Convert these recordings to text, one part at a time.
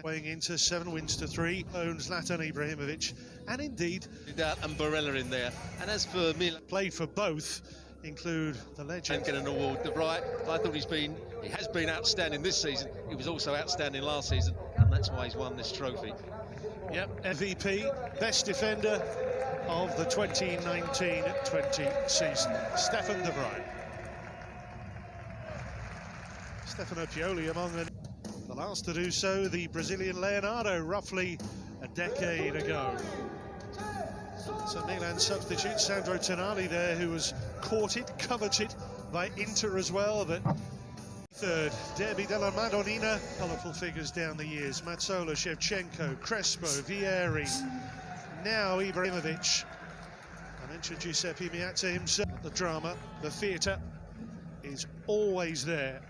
weighing into 7 wins to 3, owns Zlatan Ibrahimovic, and indeed and Barella in there. And as for Milan, played for both, include the legend. And get an award. The right, I thought he has been outstanding this season. He was also outstanding last season, and that's why he's won this trophy. Yep, MVP, best defender of the 2019-20 season, Stefan de Vrij. Stefano Pioli among the last to do so, the Brazilian Leonardo, roughly a decade ago. So Milan substitute Sandro Tonali there, who was courted, coveted by Inter as well. But third, Derby della Madonnina, colourful figures down the years. Mazzola, Shevchenko, Crespo, Vieri, now Ibrahimovic. I mentioned Giuseppe Meazza himself. The drama, the theatre is always there.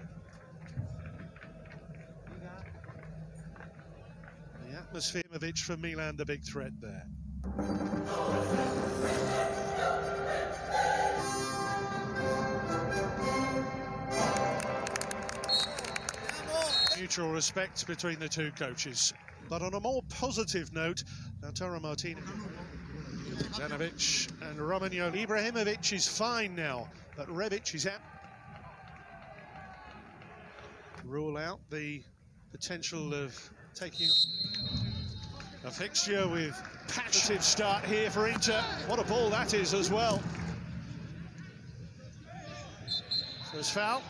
The atmosphere of Ibrahimovic for Milan, the big threat there. Mutual respect between the two coaches. But on a more positive note, Lautaro Martinez, Zanovic and Romagnoli. Ibrahimovic is fine now, but Rebic is out. Rule out the potential of taking a fixture with passionate start here for Inter. What a ball that is as well. First foul,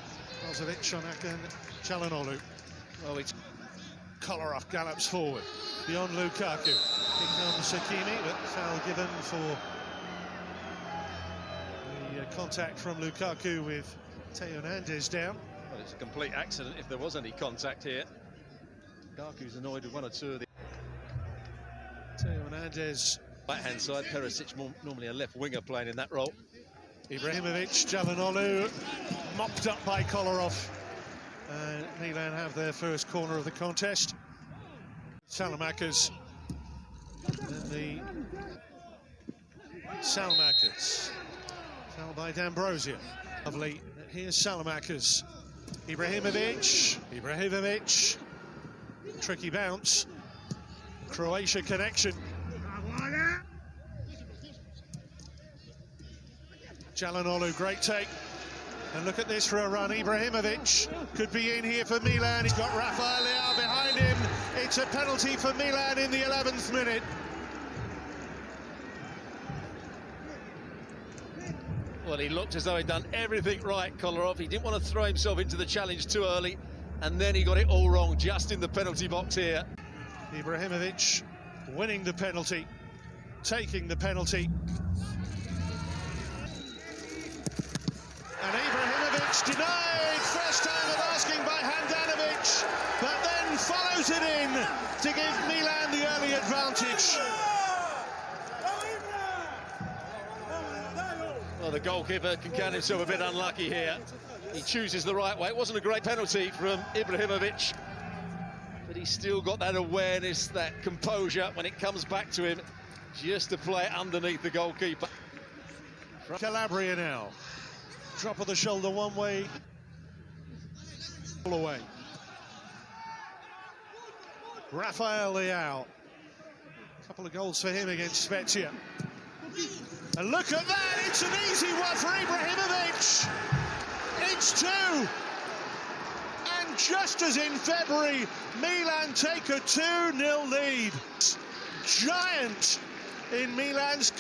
Brozovic on Akan Çalhanoğlu. Well, it's Kolarov gallops forward beyond Lukaku. Here comes Hakimi, but foul given for the contact from Lukaku with Theo Hernandez down. Well, it's a complete accident if there was any contact here. Lukaku's annoyed with one or two of the... Theo Hernandez. Right-hand side, Perisic normally a left winger playing in that role. Ibrahimovic, Çalhanoğlu, mopped up by Kolarov. Milan have their first corner of the contest. Salamakers. And the Salamakers. Foul by D'Ambrosio. Lovely. Here's Salamakers. Ibrahimovic. Tricky bounce. Croatia connection. Çalhanoğlu, great take. And look at this for a run. Ibrahimovic could be in here for Milan. He's got Rafael Leao behind him. It's a penalty for Milan in the 11th minute. Well, he looked as though he'd done everything right, Kolarov. He didn't want to throw himself into the challenge too early, and then he got it all wrong just in the penalty box here. Ibrahimovic winning the penalty, taking the penalty. And Ibrahimovic denied, first time of asking by Handanovic, but then follows it in to give Milan the early advantage. Well, the goalkeeper can count himself a bit unlucky here. He chooses the right way. It wasn't a great penalty from Ibrahimovic, but he's still got that awareness, that composure when it comes back to him, just to play it underneath the goalkeeper. Calabria now. Drop of the shoulder one way, all away. Rafael Leao. A couple of goals for him against Spezia. And look at that, it's an easy one for Ibrahimovic. It's 2. And just as in February, Milan take a 2-0 lead. Giant in Milan's...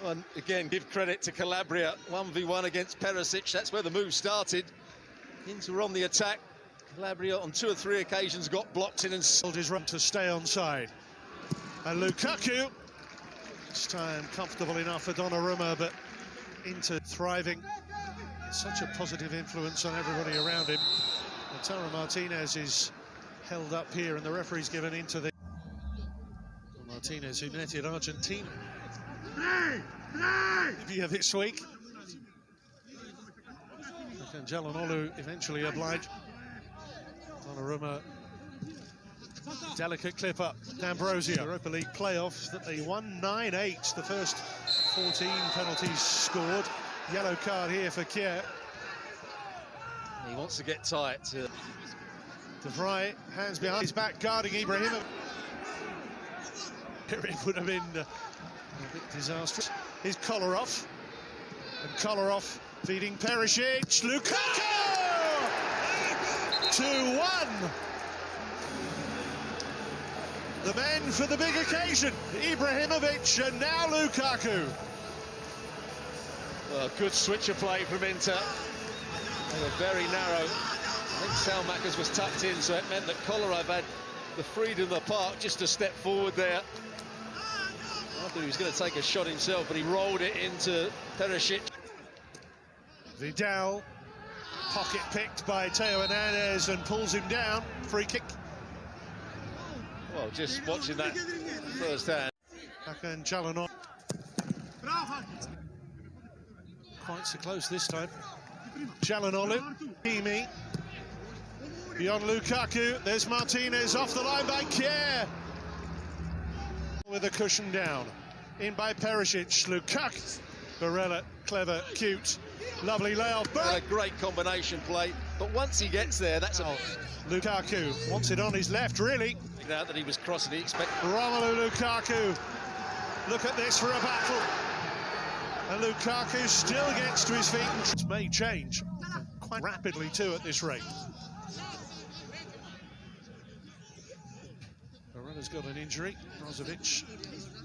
And again, give credit to Calabria. 1v1 against Perisic. That's where the move started. Inter on the attack. Calabria on 2 or 3 occasions got blocked in and sold his run to stay onside. And Lukaku, this time comfortable enough for Donnarumma, but Inter thriving. Such a positive influence on everybody around him. Lautaro Martinez is held up here, and the referee's given into the... Martinez, who netted Argentina this week. And Çalhanoğlu eventually obliged. Donnarumma, delicate clip up. D'Ambrosio, Europa League playoffs that they won 9-8. The first 14 penalties scored. Yellow card here for Kier. He wants to get tight. De Vrij, hands behind his back, guarding Ibrahimovic. It would have been a bit disastrous. His collar off, and Kolarov feeding Perisic. Lukaku! 2-1. The men for the big occasion, Ibrahimovic and now Lukaku. Well, good switch of play from Inter. They were very narrow. I think Salmakers was tucked in, so it meant that Kolarov had the freedom of the park just to step forward there. I thought he was going to take a shot himself, but he rolled it into Perisic. Vidal, pocket picked by Theo Hernandez and pulls him down. Free kick. Well, just watching that first hand. Hakan Çalhanoğlu. Quite so close this time. Çalhanoğlu, Kimi. Beyond Lukaku, there's Martinez off the line by Kier. With a cushion down. In by Perisic, Lukaku. Barella, clever, cute, lovely layoff. A great combination play, but once he gets there, that's a... Lukaku wants it on his left, really. Now that he was crossing, he expected... Romelu Lukaku, look at this for a battle. And Lukaku still gets to his feet. It may change quite rapidly too at this rate. Barella's got an injury. Brozovic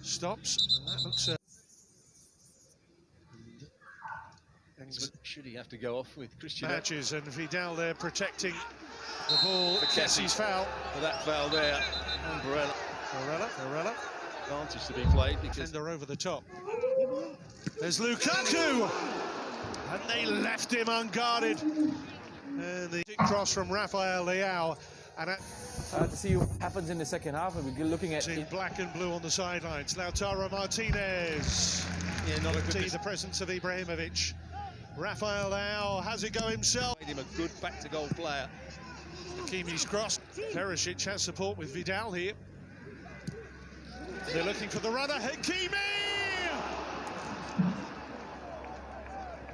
stops, and that looks... Should he have to go off with Christian? Matches, and Vidal there protecting the ball. Kessie's foul. For that foul there. And Barella. Advantage to be played because they're over the top. There's Lukaku! And they left him unguarded. And the cross from Rafael Leao. And to see what happens in the second half, and we're looking at in black and blue on the sidelines. Lautaro Martinez. Yeah, not a good See the presence of Ibrahimovic. Rafael Leao has it go himself. Made him a good back-to-goal player. Hakimi's cross. Perisic has support with Vidal here. They're looking for the runner. Hakimi!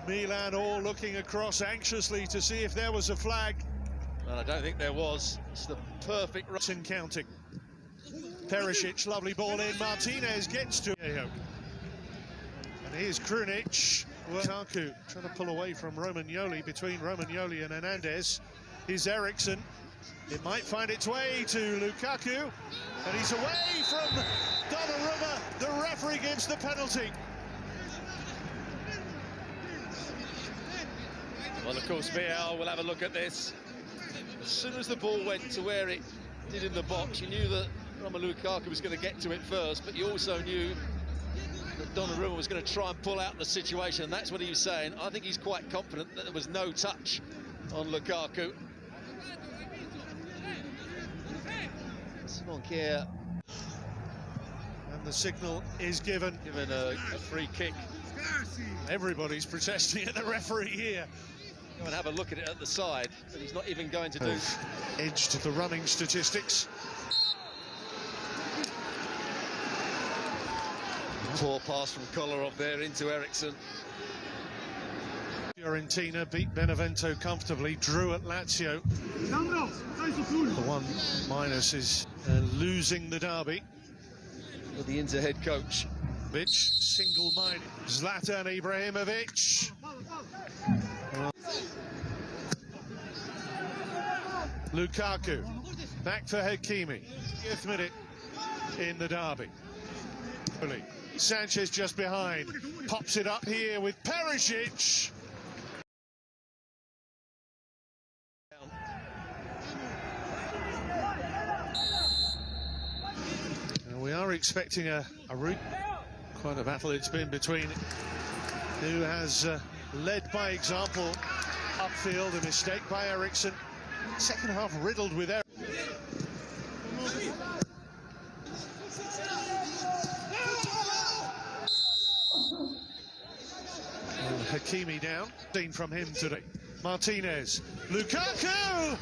Milan all looking across anxiously to see if there was a flag. And I don't think there was. It's the perfect run. And counting. Perisic, lovely ball in. Martinez gets to And here's Krunic. Lukaku trying to pull away from Romagnoli, between Romagnoli and Hernandez. Here's Eriksson. It might find its way to Lukaku. And he's away from Donnarumma. The referee gives the penalty. Well, of course, VAR will have a look at this. As soon as the ball went to where it did in the box, you knew that Romelu Lukaku was going to get to it first, but you also knew that Donnarumma was going to try and pull out the situation, and that's what he was saying. I think he's quite confident that there was no touch on Lukaku. Kier. And the signal is given. Given a free kick. Everybody's protesting at the referee here. Go and have a look at it at the side, but he's not even going to do. Edge to the running statistics. Poor pass from Kolarov there into Eriksson. Fiorentina beat Benevento comfortably, drew at Lazio. The one minus is losing the derby. With the Inter head coach. Single-minded. Zlatan Ibrahimovic. Lukaku. Back for Hakimi. 5th minute in the derby. Sanchez just behind. Pops it up here with Perisic. We are expecting a route. Quite a battle it's been between who has led by example upfield. A mistake by Eriksson. Second half riddled with error. Hakimi down. Seen from him today. Martinez. Lukaku!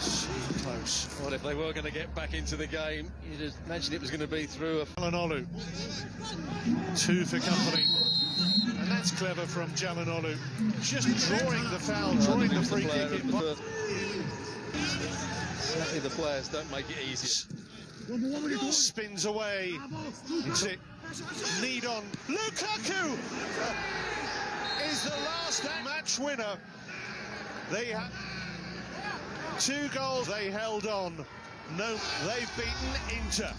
So close. Well, if they were going to get back into the game, you'd imagine it was going to be through a... Çalhanoğlu. 2 for company. And that's clever from Jalanolu. Just drawing the foul, drawing the free kick. Certainly the players don't make it easy. Spins away. Is it need on? Lukaku is the last match winner. They had 2 goals. They held on. No, they've beaten Inter.